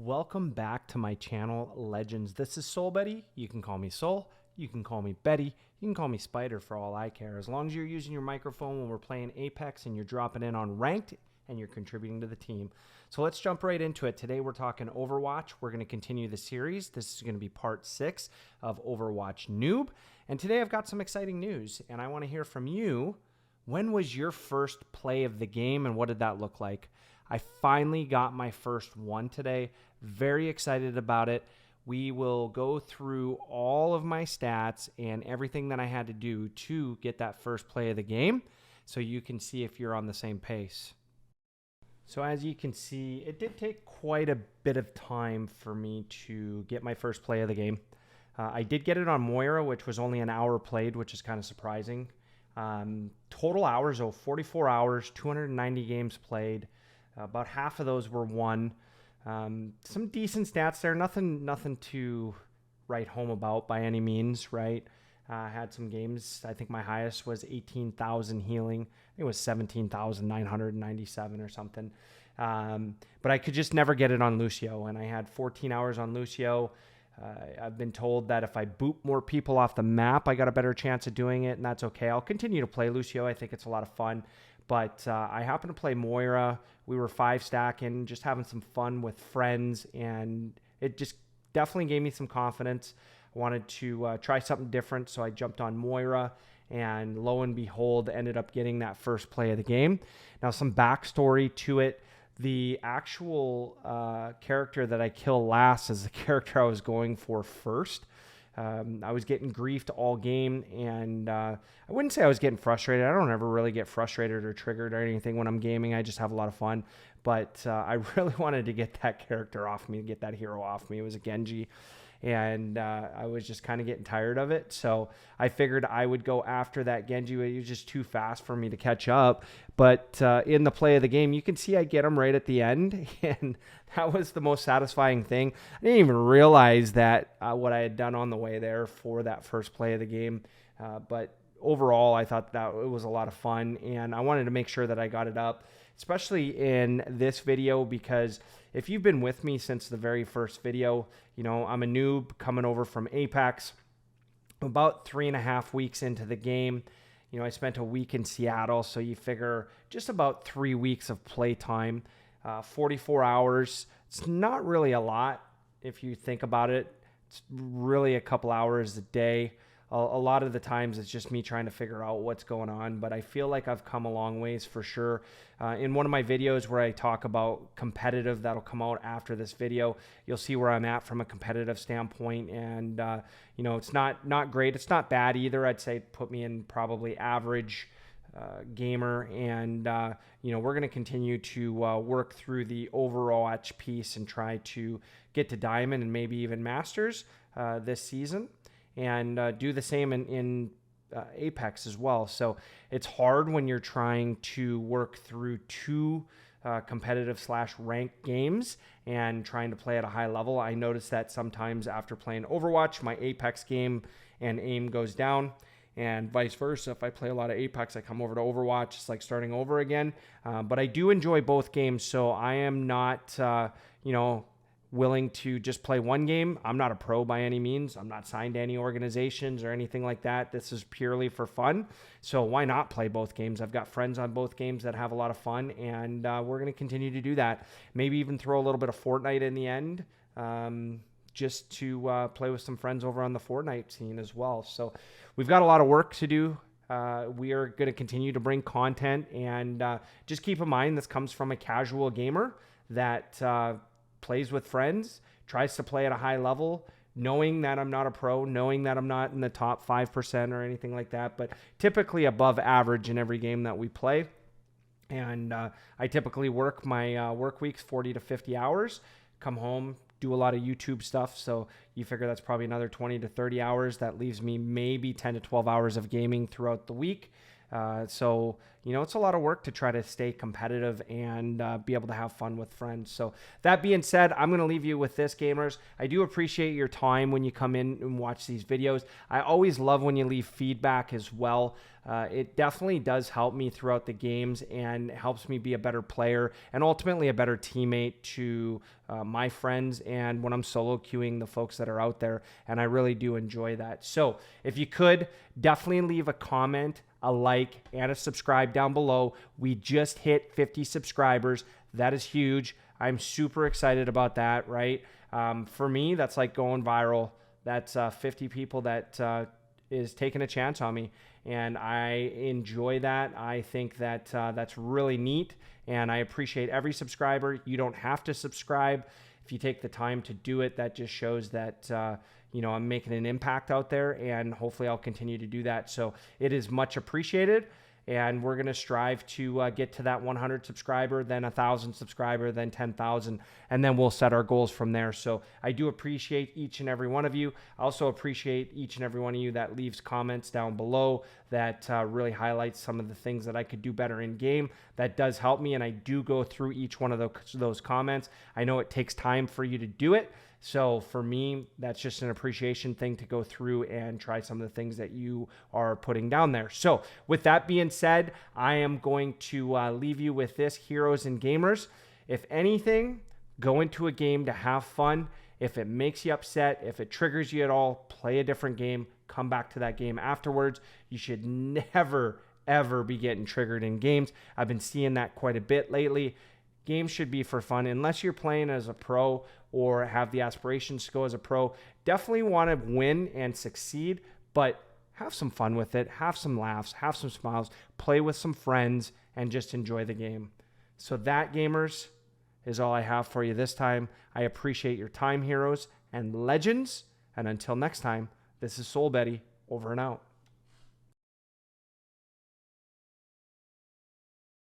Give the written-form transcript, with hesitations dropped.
Welcome back to my channel, Legends. This is Soul Betty. You can call me Soul. You can call me Betty. You can call me Spider for all I care. As long as you're using your microphone when we're playing Apex and you're dropping in on ranked and you're contributing to the team. So let's jump right into it. Today we're talking Overwatch. We're going to continue the series. This is going to be part 6 of Overwatch Noob. And today I've got some exciting news and I want to hear from you. When was your first play of the game and what did that look like? I finally got my first one today. Very excited about it. We will go through all of my stats and everything that I had to do to get that first play of the game so you can see if you're on the same pace. So as you can see, it did take quite a bit of time for me to get my first play of the game. I did get it on Moira, which was only an hour played, which is kind of surprising. Total hours, 44 hours, 290 games played. About half of those were won. Some decent stats there. Nothing to write home about by any means, right? I had some games. I think my highest was 18,000 healing. I think it was 17,997 or something. But I could just never get it on Lucio, and I had 14 hours on Lucio. I've been told that if I boot more people off the map, I got a better chance of doing it, and that's okay. I'll continue to play Lucio. I think it's a lot of fun. But I happened to play Moira. We were 5-stacking, just having some fun with friends, and it just definitely gave me some confidence. I wanted to try something different, so I jumped on Moira, and lo and behold, ended up getting that first play of the game. Now, some backstory to it. The actual character that I kill last is the character I was going for first. I was getting griefed all game, and I wouldn't say I was getting frustrated. I don't ever really get frustrated or triggered or anything when I'm gaming. I just have a lot of fun. But I really wanted to get that character off me, get that hero off me. It was a Genji, and I was just kind of getting tired of it. So I figured I would go after that Genji. It was just too fast for me to catch up. But in the play of the game, you can see I get him right at the end, and that was the most satisfying thing. I didn't even realize that what I had done on the way there for that first play of the game. But overall, I thought that it was a lot of fun, and I wanted to make sure that I got it up, especially in this video, because if you've been with me since the very first video, you know, I'm a noob coming over from Apex. About 3.5 weeks into the game, you know, I spent a week in Seattle, so you figure just about 3 weeks of play time, 44 hours. It's not really a lot if you think about it. It's really a couple hours a day. A lot of the times it's just me trying to figure out what's going on, but I feel like I've come a long ways for sure. In one of my videos where I talk about competitive, that'll come out after this video, you'll see where I'm at from a competitive standpoint, and you know, it's not great. It's not bad either. I'd say put me in probably average gamer, and you know, we're going to continue to work through the Overwatch piece and try to get to Diamond and maybe even Masters this season, and do the same in Apex as well. So it's hard when you're trying to work through two competitive / ranked games and trying to play at a high level. I notice that sometimes after playing Overwatch, my Apex game and aim goes down, and vice versa. If I play a lot of Apex, I come over to Overwatch. It's like starting over again. But I do enjoy both games, so I am not, you know, willing to just play one game. I'm not a pro by any means. I'm not signed to any organizations or anything like that. This is purely for fun. So why not play both games? I've got friends on both games that have a lot of fun, and we're going to continue to do that. Maybe even throw a little bit of Fortnite in the end, just to play with some friends over on the Fortnite scene as well. So we've got a lot of work to do. We are going to continue to bring content, and just keep in mind this comes from a casual gamer that plays with friends, tries to play at a high level, knowing that I'm not a pro, knowing that I'm not in the top 5% or anything like that, but typically above average in every game that we play. And I typically work my work weeks 40 to 50 hours, come home, do a lot of YouTube stuff. So you figure that's probably another 20 to 30 hours. That leaves me maybe 10 to 12 hours of gaming throughout the week. So, it's a lot of work to try to stay competitive and be able to have fun with friends. So that being said, I'm going to leave you with this, gamers. I do appreciate your time when you come in and watch these videos. I always love when you leave feedback as well. It definitely does help me throughout the games and helps me be a better player and ultimately a better teammate to my friends and when I'm solo queuing the folks that are out there. And I really do enjoy that. So if you could, definitely leave a comment, a like, and a subscribe down below. We just hit 50 subscribers. That is huge. I'm super excited about that, right? For me, that's like going viral. That's 50 people that is taking a chance on me. And I enjoy that. I think that that's really neat. And I appreciate every subscriber. You don't have to subscribe. If you take the time to do it, that just shows that I'm making an impact out there, and hopefully I'll continue to do that. So it is much appreciated, and we're going to strive to get to that 100 subscriber, then 1,000 subscriber, then 10,000, and then we'll set our goals from there. So I do appreciate each and every one of you. I also appreciate each and every one of you that leaves comments down below that really highlights some of the things that I could do better in game. That does help me, and I do go through each one of those comments. I know it takes time for you to do it. So for me, that's just an appreciation thing to go through and try some of the things that you are putting down there. So with that being said, I am going to leave you with this, heroes and gamers. If anything, go into a game to have fun. If it makes you upset, if it triggers you at all, play a different game. Come back to that game afterwards. You should never, ever be getting triggered in games. I've been seeing that quite a bit lately. Games should be for fun. Unless you're playing as a pro or have the aspirations to go as a pro, definitely want to win and succeed, but have some fun with it. Have some laughs, have some smiles, play with some friends, and just enjoy the game. So that, gamers, is all I have for you this time. I appreciate your time, heroes and legends. And until next time, this is Soul Betty, over and out.